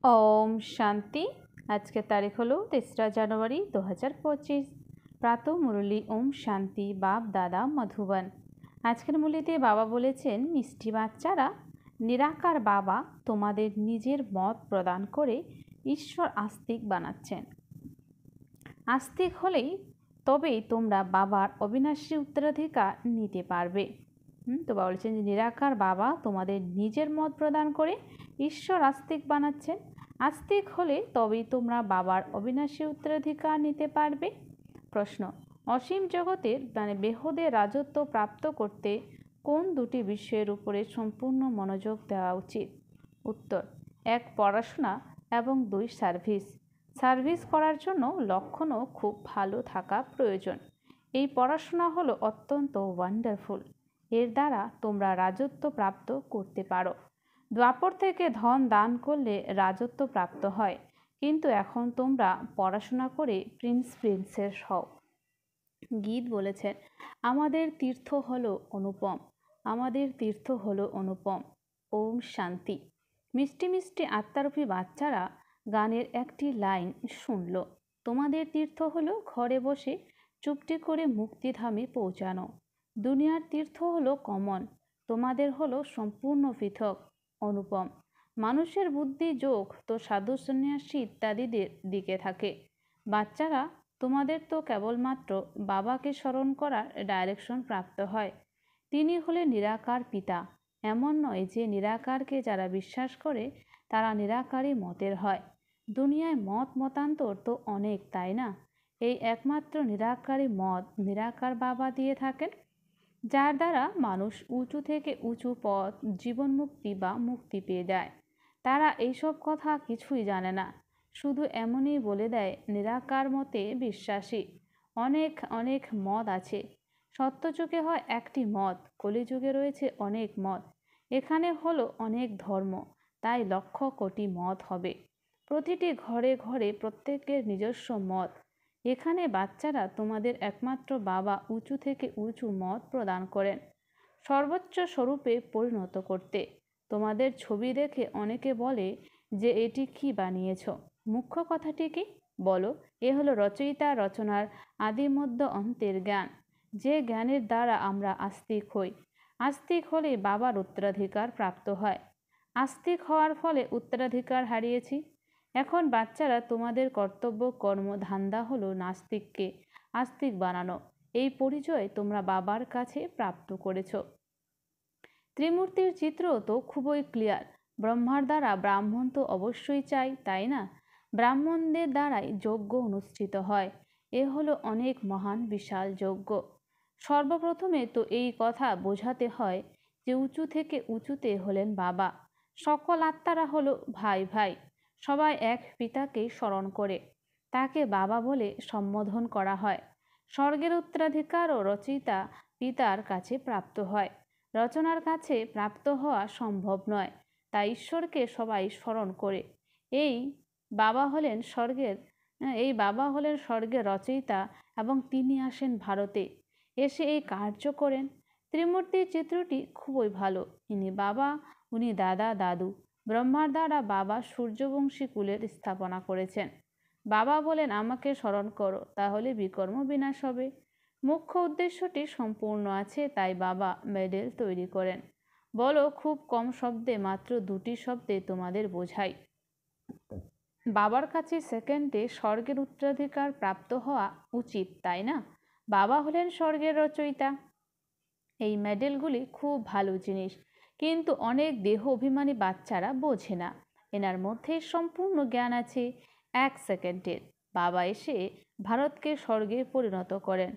ओम शांति। आज के तारीख हलो 3 জানুয়ারি 2025। प्रातः मुरली ओम शांति बाप दादा मधुबन। আজকের মুরলিতে বাবা বলেছেন, মিষ্টি বাচ্চারা, নিরাকার বাবা তোমাদের নিজের মত প্রদান করে ঈশ্বর আস্তিক বানাচ্ছেন। আস্তিক হলেই তবেই তোমরা বাবার অবিনাশী উত্তরাধিকার নিতে পারবে। তো বাবা বলছেন যে নিরাকার বাবা তোমাদের নিজের মত প্রদান করে ঈশ্বর আস্তিক বানাচ্ছেন। আস্তিক হলে তবেই তোমরা বাবার অবিনাশী উত্তরাধিকার নিতে পারবে। প্রশ্ন, অসীম জগতের বেহুদের রাজত্ব প্রাপ্ত করতে কোন দুটি বিষয়ের উপরে সম্পূর্ণ মনোযোগ দেওয়া উচিত? উত্তর, 1 পড়াশোনা এবং 2 সার্ভিস। সার্ভিস করার জন্য লক্ষণও খুব ভালো থাকা প্রয়োজন। এই পড়াশোনা হলো অত্যন্ত ওয়ান্ডারফুল। এর দ্বারা তোমরা রাজত্ব প্রাপ্ত করতে পারো। দ্বাপর থেকে ধন দান করলে রাজত্ব প্রাপ্ত হয়, কিন্তু এখন তোমরা পড়াশোনা করে প্রিন্সেস হও। গীত বলেছেন, আমাদের তীর্থ হলো অনুপম, আমাদের তীর্থ হলো অনুপম। ওম শান্তি। মিষ্টি মিষ্টি আত্মারূপী বাচ্চারা গানের একটি লাইন শুনল, তোমাদের তীর্থ হলো ঘরে বসে চুপটি করে মুক্তিধামে পৌঁছানো। দুনিয়ার তীর্থ হলো কমন, তোমাদের হলো সম্পূর্ণ পৃথক, অনুপম। মানুষের বুদ্ধি যোগ তো সাধু সন্ন্যাসী ইত্যাদিদের দিকে থাকে। বাচ্চারা, তোমাদের তো কেবলমাত্র বাবাকে স্মরণ করার ডাইরেকশন প্রাপ্ত হয়। তিনি হলেন নিরাকার পিতা। এমন নয় যে নিরাকারকে যারা বিশ্বাস করে তারা নিরাকারই মতের হয়। দুনিয়ায় মতান্তর তো অনেক, তাই না? এই একমাত্র নিরাকারী মত নিরাকার বাবা দিয়ে থাকেন, যার দ্বারা মানুষ উঁচু থেকে উঁচু পথ, জীবন মুক্তি বা মুক্তি পেয়ে যায়। তারা এইসব কথা কিছুই জানে না, শুধু এমনই বলে দেয় নিরাকার মতে বিশ্বাসী। অনেক অনেক মত আছে। সত্যযুগে হয় একটি মত, কলিযুগে রয়েছে অনেক মত। এখানে হলো অনেক ধর্ম, তাই লক্ষ কোটি মত হবে। প্রতিটি ঘরে ঘরে প্রত্যেকের নিজস্ব মত। এখানে বাচ্চারা তোমাদের একমাত্র বাবা উঁচু থেকে উঁচু মত প্রদান করেন সর্বোচ্চ স্বরূপে পরিণত করতে। তোমাদের ছবি দেখে অনেকে বলে যে এটি কি বানিয়েছ? মুখ্য কথাটি কি বলো? এ হলো রচয়িতা রচনার আদি মধ্য অন্তের জ্ঞান, যে জ্ঞানের দ্বারা আমরা আস্তিক হই। আস্তিক হলে বাবার উত্তরাধিকার প্রাপ্ত হয়। আস্তিক হওয়ার ফলে উত্তরাধিকার হারিয়েছি। এখন বাচ্চারা, তোমাদের কর্তব্য কর্ম ধান্দা হলো নাস্তিককে আস্তিক বানানো। এই পরিচয় তোমরা বাবার কাছে প্রাপ্ত করেছ। ত্রিমূর্তির চিত্র তো খুবই ক্লিয়ার। ব্রহ্মার দ্বারা ব্রাহ্মণ তো অবশ্যই চাই, তাই না? ব্রাহ্মণদের দ্বারাই যজ্ঞ অনুষ্ঠিত হয়। এ হলো অনেক মহান বিশাল যজ্ঞ। সর্বপ্রথমে তো এই কথা বোঝাতে হয় যে উঁচু থেকে উঁচুতে হলেন বাবা। সকল আত্মারা হলো ভাই ভাই, সবাই এক পিতাকে স্মরণ করে তাকে বাবা বলে সম্বোধন করা হয়। স্বর্গের উত্তরাধিকারও রচয়িতা পিতার কাছে প্রাপ্ত হয়। রচনার কাছে প্রাপ্ত হওয়া সম্ভব নয়, তাই ঈশ্বরকে সবাই স্মরণ করে। এই বাবা হলেন স্বর্গের রচয়িতা এবং তিনি আসেন ভারতে, এসে এই কার্য করেন। ত্রিমূর্তির চিত্রটি খুবই ভালো। ইনি বাবা, উনি দাদা দাদু। ব্রহ্মার দ্বারা বাবা সূর্যবংশী কুলের স্থাপনা করেছেন। বাবা বলেন, আমাকে স্মরণ করো, তাহলে বিকর্ম বিনাশ হবে। মুখ্য উদ্দেশ্যটি সম্পূর্ণ আছে, তাই বাবা মেডেল তৈরি করেন। বলো, খুব কম শব্দে, মাত্র 2টি শব্দে তোমাদের বোঝাই। বাবার কাছে সেকেন্ডে স্বর্গের উত্তরাধিকার প্রাপ্ত হওয়া উচিত, তাই না? বাবা হলেন স্বর্গের রচয়িতা। এই মেডেলগুলি খুব ভালো জিনিস, কিন্তু অনেক দেহ অভিমানী বাচ্চারা বোঝে না। এনার মধ্যে সম্পূর্ণ জ্ঞান আছে। 1 সেকেন্ডের বাবা এসে ভারতকে স্বর্গে পরিণত করেন।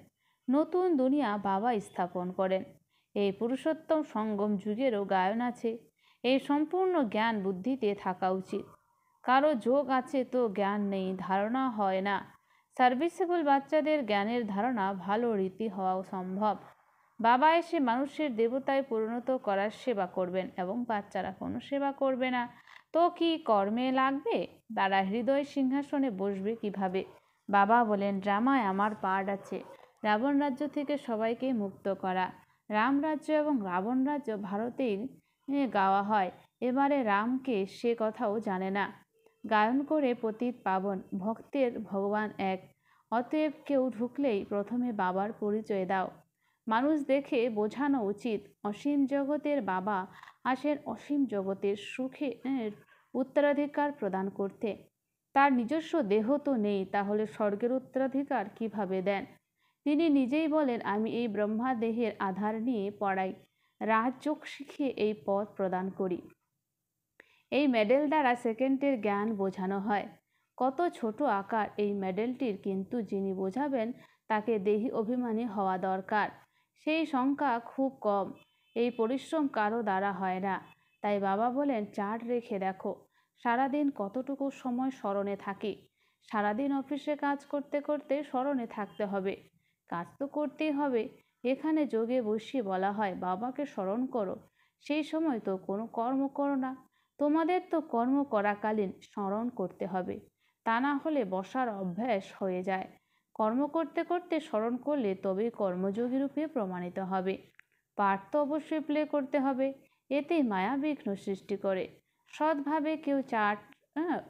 নতুন দুনিয়া বাবা স্থাপন করেন। এই পুরুষোত্তম সঙ্গম যুগেরও গায়ন আছে। এই সম্পূর্ণ জ্ঞান বুদ্ধিতে থাকা উচিত। কারো যোগ আছে তো জ্ঞান নেই, ধারণা হয় না। সার্ভিসেবল বাচ্চাদের জ্ঞানের ধারণা ভালো রীতি হওয়াও সম্ভব। বাবা এসে মানুষের দেবতায় পরিণত করার সেবা করবেন এবং বাচ্চারা কোনো সেবা করবে না, তো কি কর্মে লাগবে? তারা হৃদয় সিংহাসনে বসবে কিভাবে? বাবা বলেন, ড্রামায় আমার পার্ট আছে। রাবণ রাজ্য থেকে সবাইকে মুক্ত করা। রাম রাজ্য এবং রাবণ রাজ্য ভারতেই গাওয়া হয়। এবারে রামকে সে কথাও জানে না। গায়ন করে পতিত পাবন ভক্তের ভগবান এক। অতএব কেউ ঢুকলেই প্রথমে বাবার পরিচয় দাও। মানুষ দেখে বোঝানো উচিত অসীম জগতের বাবা আসেন অসীম জগতের সুখের উত্তরাধিকার প্রদান করতে। তার নিজস্ব দেহ তো নেই, তাহলে স্বর্গের উত্তরাধিকার কিভাবে দেন? তিনি নিজেই বলেন, আমি এই ব্রহ্মা দেহের আধার নিয়ে পড়াই, রাজযোগ শিখিয়ে এই পথ প্রদান করি। এই মেডেল দ্বারা সেকেন্ডের জ্ঞান বোঝানো হয়। কত ছোট আকার এই মেডেলটির, কিন্তু যিনি বোঝাবেন তাকে দেহি অভিমানী হওয়া দরকার। সেই সংখ্যা খুব কম। এই পরিশ্রম কারো দ্বারা হয় না। তাই বাবা বলেন, চার্ট রেখে দেখো সারাদিন কতটুকু সময় স্মরণে থাকি। সারাদিন অফিসে কাজ করতে করতে স্মরণে থাকতে হবে। কাজ তো করতেই হবে। এখানে যোগে বসিয়ে বলা হয় বাবাকে স্মরণ করো, সেই সময় তো কোনো কর্ম করো না। তোমাদের তো কর্ম করাকালীন স্মরণ করতে হবে, তা না হলে বসার অভ্যাস হয়ে যায়। কর্ম করতে করতে স্মরণ করলে তবেই কর্মযোগী রূপে প্রমাণিত হবে। পাঠ তো অবশ্যই প্লে করতে হবে, এতেই মায়া বিঘ্ন সৃষ্টি করে। সৎভাবে কেউ চার্ট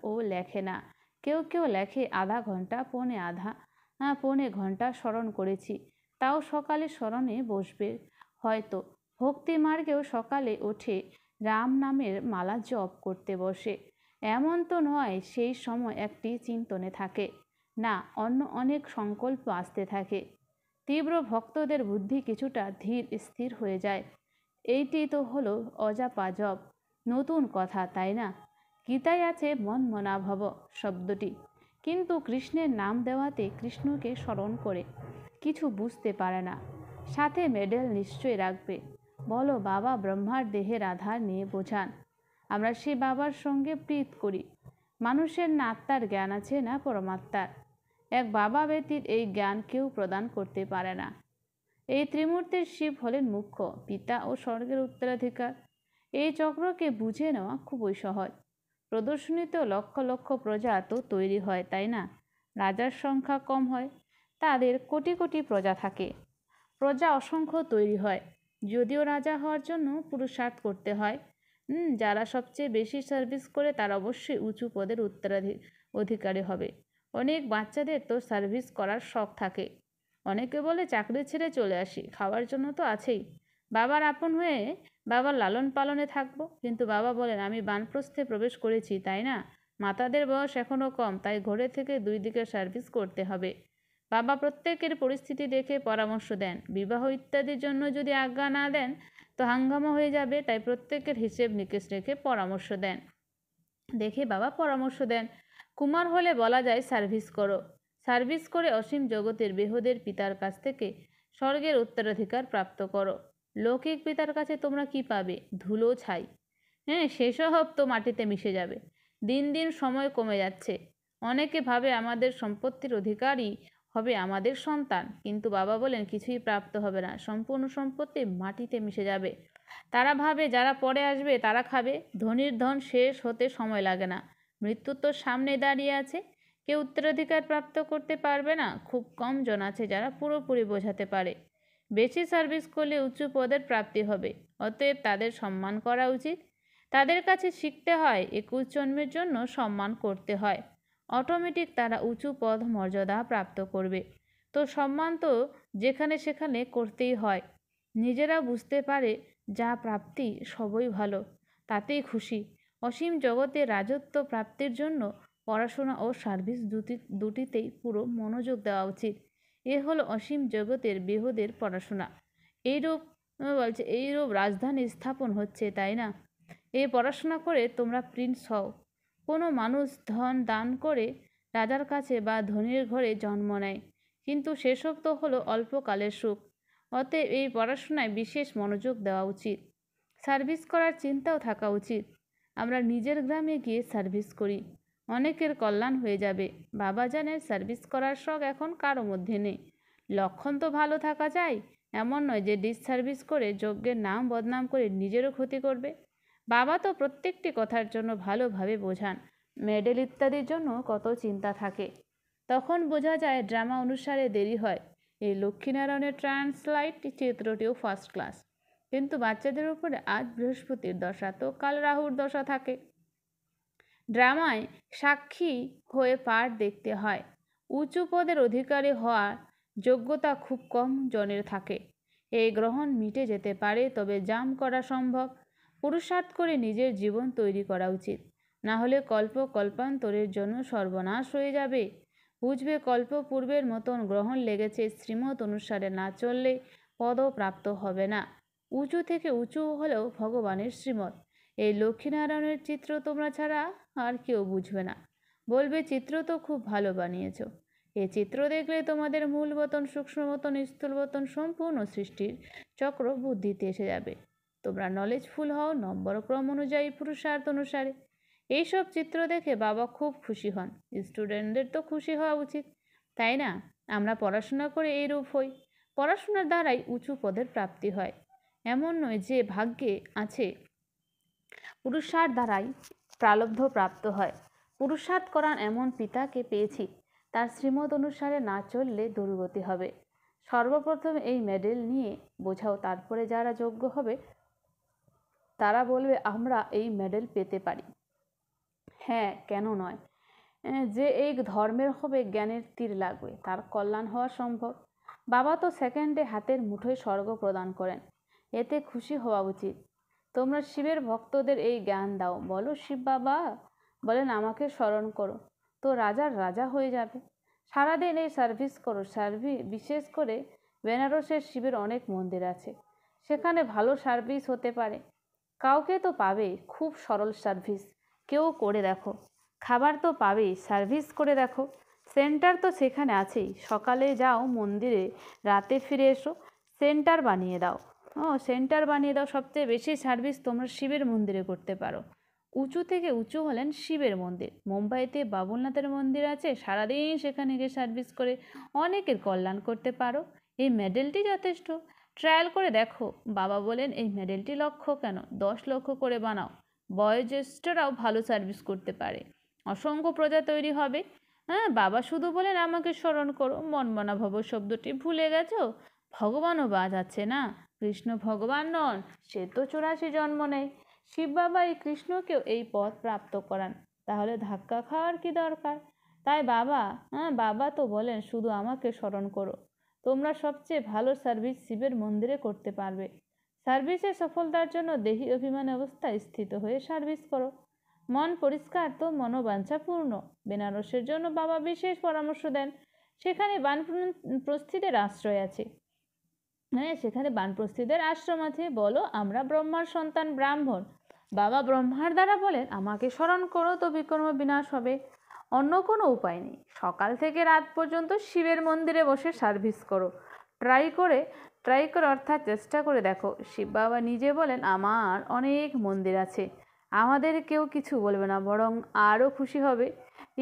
ও লেখে না। কেউ কেউ লেখে আধা ঘন্টা পৌনে ঘন্টা স্মরণ করেছি, তাও সকালে স্মরণে বসবে হয়তো। ভক্তি মার্গেও সকালে উঠে রাম নামের মালা জপ করতে বসে। এমন তো নয় সেই সময় একটি চিন্তনে থাকে না, অন্য অনেক সংকল্প আসতে থাকে। তীব্র ভক্তদের বুদ্ধি কিছুটা ধীর স্থির হয়ে যায়। এইটি তো হলো অজাপাজব, নতুন কথা, তাই না? গীতায় আছে মন মনাভব শব্দটি, কিন্তু কৃষ্ণের নাম দেওয়াতে কৃষ্ণকে স্মরণ করে কিছু বুঝতে পারে না। সাথে মেডেল নিশ্চয়ই রাখবে। বলো বাবা ব্রহ্মার দেহের আধার নিয়ে বোঝান। আমরা সেই বাবার সঙ্গে প্রীত করি। মানুষের না আত্মার জ্ঞান আছে না পরমাত্মার। এক বাবা ব্যতীত এই জ্ঞান কেউ প্রদান করতে পারে না। এই ত্রিমূর্তির শিব হলেন মুখ্য, পিতা ও স্বর্গের উত্তরাধিকার। এই চক্রকে বুঝে নেওয়া খুবই সহজ। প্রদর্শনীতেও লক্ষ লক্ষ প্রজা তো তৈরি হয়, তাই না? রাজার সংখ্যা কম হয়, তাদের কোটি কোটি প্রজা থাকে। প্রজা অসংখ্য তৈরি হয়, যদিও রাজা হওয়ার জন্য পুরুষার্থ করতে হয়। যারা সবচেয়ে বেশি সার্ভিস করে তারা অবশ্যই উঁচু পদের অধিকারী হবে। অনেক বাচ্চাদের তো সার্ভিস করার শখ থাকে। অনেকে বলে চাকরি ছেড়ে চলে আসি, খাওয়ার জন্য তো আছেই। বাবার আপন হয়ে বাবার লালন পালনে থাকবো। কিন্তু বাবা বলেন, আমি বানপ্রস্থে প্রবেশ করেছি, তাই না? মাতাদের বয়স এখনও কম, তাই ঘরে থেকে দুই দিকে সার্ভিস করতে হবে। বাবা প্রত্যেকের পরিস্থিতি দেখে পরামর্শ দেন। বিবাহ ইত্যাদির জন্য যদি আজ্ঞা না দেন তো হাঙ্গামা হয়ে যাবে, তাই প্রত্যেকের হিসেব নিকেশ রেখে পরামর্শ দেন। বাবা পরামর্শ দেন, কুমার হলে বলা যায় সার্ভিস করো। সার্ভিস করে অসীম জগতের বেহদের পিতার কাছ থেকে স্বর্গের উত্তরাধিকার প্রাপ্ত করো। লৌকিক পিতার কাছে তোমরা কি পাবে? ধুলো ছাই। সেসব তো মাটিতে মিশে যাবে। দিন দিন সময় কমে যাচ্ছে। অনেকে ভাবে আমাদের সম্পত্তির অধিকারী হবে আমাদের সন্তান, কিন্তু বাবা বলেন কিছুই প্রাপ্ত হবে না। সম্পূর্ণ সম্পত্তি মাটিতে মিশে যাবে। তারা ভাবে যারা পরে আসবে তারা খাবে। ধনীর ধন শেষ হতে সময় লাগে না। মৃত্যু তো সামনে দাঁড়িয়ে আছে। কেউ উত্তরাধিকার প্রাপ্ত করতে পারবে না। খুব কম জন আছে যারা পুরোপুরি বোঝাতে পারে। বেশি সার্ভিস করলে উঁচু পদের প্রাপ্তি হবে, অতএব তাদের সম্মান করা উচিত। তাদের কাছে শিখতে হয় 21 জন্মের জন্য সম্মান করতে হয়। অটোমেটিক তারা উঁচু পদ মর্যাদা প্রাপ্ত করবে। তো সম্মান তো যেখানে সেখানে করতেই হয়। নিজেরা বুঝতে পারে যা প্রাপ্তি সবই ভালো, তাতেই খুশি। অসীম জগতের রাজত্ব প্রাপ্তির জন্য পড়াশোনা ও সার্ভিস দুটিতেই পুরো মনোযোগ দেওয়া উচিত। এ হলো অসীম জগতের বেহুদের পড়াশোনা। এইরূপ রাজধানী স্থাপন হচ্ছে, তাই না? এই পড়াশোনা করে তোমরা প্রিন্স হও। কোনো মানুষ ধন দান করে রাজার কাছে বা ধনীর ঘরে জন্ম নেয়, কিন্তু সেসব তো হলো অল্পকালের সুখ। অতএব এই পড়াশোনায় বিশেষ মনোযোগ দেওয়া উচিত। সার্ভিস করার চিন্তাও থাকা উচিত। আমরা নিজের গ্রামে গিয়ে সার্ভিস করি, অনেকের কল্যাণ হয়ে যাবে। বাবা জানেন সার্ভিস করার শখ এখন কারো মধ্যে নেই। লক্ষণ তো ভালো থাকা যায়, এমন নয় যে ডিসসার্ভিস করে যজ্ঞের নাম বদনাম করে নিজেরও ক্ষতি করবে। বাবা তো প্রত্যেকটি কথার জন্য ভালোভাবে বোঝান। মেডেল ইত্যাদির জন্য কত চিন্তা থাকে। তখন বোঝা যায় ড্রামা অনুসারে দেরি হয়। এই লক্ষ্মীনারায়ণের ট্রান্সলাইট চিত্রটিও ফার্স্ট ক্লাস, কিন্তু বাচ্চাদের উপরে আজ বৃহস্পতির দশা তো কাল রাহুর দশা থাকে। ড্রামায় সাক্ষী হয়ে পাঠ দেখতে হয়। উঁচু পদের অধিকারী হওয়ার যোগ্যতা খুব কম জনের থাকে। এই গ্রহণ মিটে যেতে পারে, তবে জাম করা সম্ভব। পুরুষার্থ করে নিজের জীবন তৈরি করা উচিত, না হলে কল্পান্তরের জন্য সর্বনাশ হয়ে যাবে। বুঝবে কল্প পূর্বের মতন গ্রহণ লেগেছে, শ্রীমত অনুসারে না চললে পদও প্রাপ্ত হবে না। উঁচু থেকে উঁচু হলেও ভগবানের শ্রীমত। এই লক্ষ্মীনারায়ণের চিত্র তোমরা ছাড়া আর কেউ বুঝবে না। বলবে চিত্র তো খুব ভালো বানিয়েছ। এই চিত্র দেখলে তোমাদের মূল বতন, সূক্ষ্ম বতন, স্থূল বতন, সম্পূর্ণ সৃষ্টির চক্র বুদ্ধিতে এসে যাবে। তোমরা নলেজফুল হও নম্বর ক্রম অনুযায়ী, পুরুষার্থ অনুসারে। এইসব চিত্র দেখে বাবা খুব খুশি হন। স্টুডেন্টদের তো খুশি হওয়া উচিত, তাই না? আমরা পড়াশোনা করে এইরূপ হই। পড়াশোনার দ্বারাই উঁচু পদের প্রাপ্তি হয়, এমন নয় যে ভাগ্যে আছে। পুরুষার্থ দ্বারাই প্রারব্ধ প্রাপ্ত হয়। পুরুষার্থ করার এমন পিতাকে পেয়েছি, তার শ্রীমত অনুসারে না চললে দুর্গতি হবে। সর্বপ্রথম এই মেডেল নিয়ে বোঝাও, তারপরে যারা যোগ্য হবে তারা বলবে আমরা এই মেডেল পেতে পারি। হ্যাঁ, কেন নয়? যে এই ধর্মের হবে জ্ঞানের তীর লাগবে, তার কল্যাণ হওয়া সম্ভব। বাবা তো সেকেন্ডে হাতের মুঠোয় স্বর্গ প্রদান করেন, এতে খুশি হওয়া উচিত। তোমরা শিবের ভক্তদের এই জ্ঞান দাও, বলো শিব বাবা বলেন আমাকে স্মরণ করো, তো রাজার রাজা হয়ে যাবে। সারাদিন এই সার্ভিস করো। বিশেষ করে বেনারসের শিবের অনেক মন্দির আছে, সেখানে ভালো সার্ভিস হতে পারে। কাউকে তো পাবে, খুব সরল সার্ভিস কেউ করে দেখো। খাবার তো পাবেই, সার্ভিস করে দেখো। সেন্টার তো সেখানে আছেই, সকালে যাও মন্দিরে, রাতে ফিরে এসো। সেন্টার বানিয়ে দাও। সেন্টার বানিয়ে দাও। সবচেয়ে বেশি সার্ভিস তোমরা শিবের মন্দিরে করতে পারো। উঁচু থেকে উঁচু হলেন শিবের মন্দির। মুম্বাইতে বাবুলনাথের মন্দির আছে, সারাদিন সেখানে গিয়ে সার্ভিস করে অনেকের কল্যাণ করতে পারো। এই মেডেলটি যথেষ্ট, ট্রায়াল করে দেখো। বাবা বলেন এই মেডেলটি লক্ষ কেন, 10 লক্ষ করে বানাও। বয়োজ্যেষ্ঠরাও ভালো সার্ভিস করতে পারে, অসংখ্য প্রজা তৈরি হবে। হ্যাঁ, বাবা শুধু বলেন আমাকে স্মরণ করো। মনমনা ভব শব্দটি ভুলে গেছো? ভগবানও বাদ আছে না, কৃষ্ণ ভগবান নন, সে তো 84 জন্ম নেয়। শিব বাবা এই কৃষ্ণকেও এই পথ প্রাপ্ত করান, তাহলে ধাক্কা খাওয়ার কি দরকার? তাই বাবা তো বলেন শুধু আমাকে স্মরণ করো। তোমরা সবচেয়ে ভালো সার্ভিস শিবের মন্দিরে করতে পারবে। সার্ভিসের সফলতার জন্য দেহি অভিমান অবস্থায় স্থিত হয়ে সার্ভিস করো। মন পরিষ্কার তো মনোবাঞ্ছা পূর্ণ। বেনারসের জন্য বাবা বিশেষ পরামর্শ দেন। সেখানে বানপ্রস্থিদের আশ্রয় আছে। সেখানে বানপ্রস্থিদের আশ্রম আছে। বলো আমরা ব্রহ্মার সন্তান, ব্রাহ্মণ। বাবা ব্রহ্মার দ্বারা বলেন আমাকে স্মরণ করো তো বিকর্ম বিনাশ হবে। অন্য কোনো উপায় নেই। সকাল থেকে রাত পর্যন্ত শিবের মন্দিরে বসে সার্ভিস করো। ট্রাই করে অর্থাৎ চেষ্টা করে দেখো। শিব বাবা নিজে বলেন আমার অনেক মন্দির আছে, আমাদের কেউ কিছু বলবে না, বরং আরও খুশি হবে।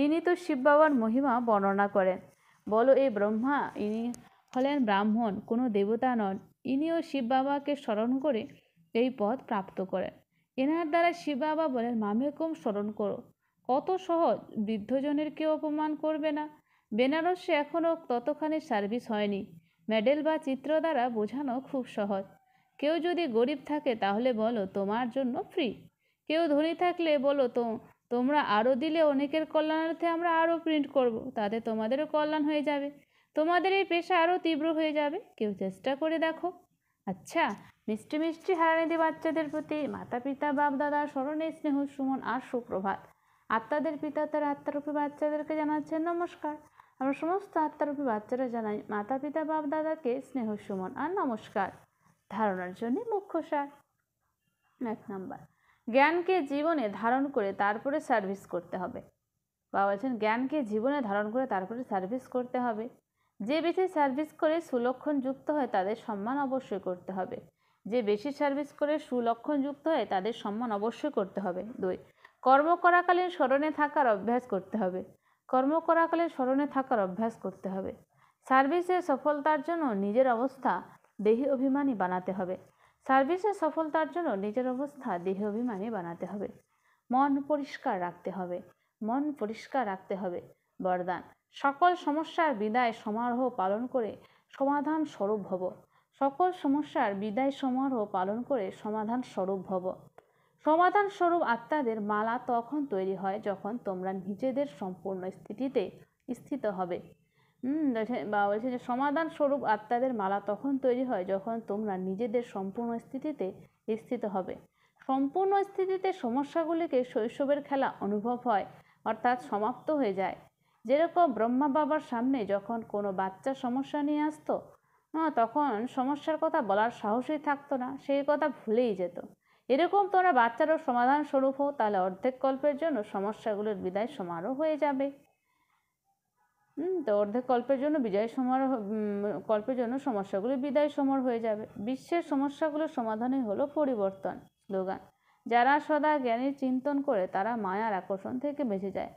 ইনি তো শিব বাবার মহিমা বর্ণনা করেন। বলো এই ব্রহ্মা, ইনি হলেন ব্রাহ্মণ, কোনো দেবতা নন। ইনিও শিব বাবাকে স্মরণ করে এই পদ প্রাপ্ত করেন। এনার দ্বারা শিব বাবা বলেন মামেকম স্মরণ করো। কত সহজ, বৃদ্ধজনের কেউ অপমান করবে না। বেনারসে এখনও ততখানি সার্ভিস হয়নি। মেডেল বা চিত্র দ্বারা বোঝানো খুব সহজ। কেউ যদি গরিব থাকে তাহলে বলো তোমার জন্য ফ্রি। কেউ ধনী থাকলে বলো তোমরা আরও দিলে অনেকের কল্যাণার্থে আমরা আরও প্রিন্ট করব, তাতে তোমাদেরও কল্যাণ হয়ে যাবে। তোমাদের এই পেশা আরও তীব্র হয়ে যাবে। কেউ চেষ্টা করে দেখো। আচ্ছা, মিষ্টি মিষ্টি হারানিধি বাচ্চাদের প্রতি মাতা পিতা বাপ দাদার স্মরণে স্নেহ সুমন আর সুপ্রভাত। আত্মাদের পিতা তার আত্মারূপী বাচ্চাদেরকে জানাচ্ছেন নমস্কার। আমরা সমস্ত আত্মারূপী বাচ্চারা জানাই মাতা পিতা বাপ দাদাকে স্নেহ সুমন আর নমস্কার। ধারণার জন্য মুখ্য সার। 1 নাম্বার, জ্ঞানকে জীবনে ধারণ করে তারপরে সার্ভিস করতে হবে। বাবা বলছেন জ্ঞানকে জীবনে ধারণ করে তারপরে সার্ভিস করতে হবে। যে বেশি সার্ভিস করে সুলক্ষণ যুক্ত হয় তাদের সম্মান অবশ্যই করতে হবে। যে বেশি সার্ভিস করে সুলক্ষণ যুক্ত হয় তাদের সম্মান অবশ্যই করতে হবে। 2, কর্ম করাকালীন স্মরণে থাকার অভ্যাস করতে হবে। কর্ম করাকালীন স্মরণে থাকার অভ্যাস করতে হবে। সার্ভিসের সফলতার জন্য নিজের অবস্থা দেহি অভিমানী বানাতে হবে। সার্ভিসের সফলতার জন্য নিজের অবস্থা দেহি অভিমানী বানাতে হবে। মন পরিষ্কার রাখতে হবে। মন পরিষ্কার রাখতে হবে। বরদান, সকল সমস্যার বিদায় সমারোহ পালন করে সমাধান স্বরূপ ভব। সকল সমস্যার বিদায় সমারোহ পালন করে সমাধান স্বরূপ ভব। সমাধান স্বরূপ আত্মাদের মালা তখন তৈরি হয় যখন তোমরা নিজেদের সম্পূর্ণ স্থিতিতে স্থিত হবে। বা বলছে যে সমাধান স্বরূপ আত্মাদের মালা তখন তৈরি হয় যখন তোমরা নিজেদের সম্পূর্ণ স্থিতিতে স্থিত হবে। সম্পূর্ণ স্থিতিতে সমস্যাগুলিকে শৈশবের খেলা অনুভব হয়, অর্থাৎ সমাপ্ত হয়ে যায়। যেরকম ব্রহ্মা বাবার সামনে যখন কোনো বাচ্চা সমস্যা নিয়ে আসতো, তখন সমস্যার কথা বলার সাহসই থাকতো না, সেই কথা ভুলেই যেত। এরকম তোমরা বাচ্চারও সমাধান স্বরূপ হও, তাহলে অর্ধেক কল্পের জন্য সমস্যাগুলোর বিদায় সমারোহ হয়ে যাবে। তো অর্ধেক কল্পের জন্য কল্পের জন্য সমস্যাগুলো বিদায় সমর হয়ে যাবে। বিশ্বের সমস্যাগুলোর সমাধানই হলো পরিবর্তন। স্লোগান: যারা সদা জ্ঞানের চিন্তন করে তারা মায়ার আকর্ষণ থেকে বেঁচে যায়।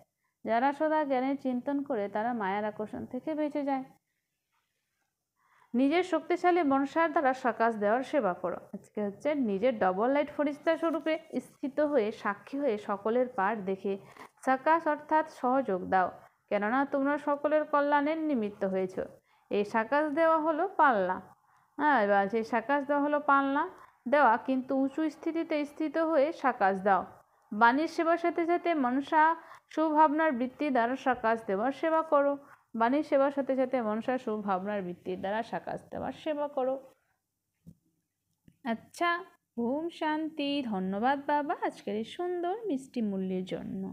যারা সদা জ্ঞানের চিন্তন করে তারা মায়ার আকর্ষণ থেকে বেঁচে যায়। নিজের শক্তিশালী মনসার দ্বারা সাকাশ দেওয়ার সেবা করো। আজকে হচ্ছে নিজের ডবল লাইট ফরিস্তা স্বরূপে স্থিত হয়ে সাক্ষী হয়ে সকলের পাঠ দেখে সাকাশ অর্থাৎ সহযোগ দাও, কেননা তোমরা সকলের কল্যাণের নিমিত্ত হয়েছ। এই সাকাশ দেওয়া হলো পাল্লা। এবার সেই সাকাশ দেওয়া হলো পাল্লা দেওয়া, কিন্তু উঁচু স্থিতিতে স্থিত হয়ে সাকাশ দাও। বাণীর সেবার সাথে সাথে মনসা সুভাবনার বৃত্তি দ্বারা সাকাশ দেওয়ার সেবা করো। বাণীর সেবার সাথে সাথে মনসা সুভাবনার বৃত্তির দ্বারা সাকাশ দেওয়ার সেবা করো। আচ্ছা, ওম শান্তি। ধন্যবাদ বাবা আজকের এই সুন্দর মিষ্টি মূল্যের জন্য।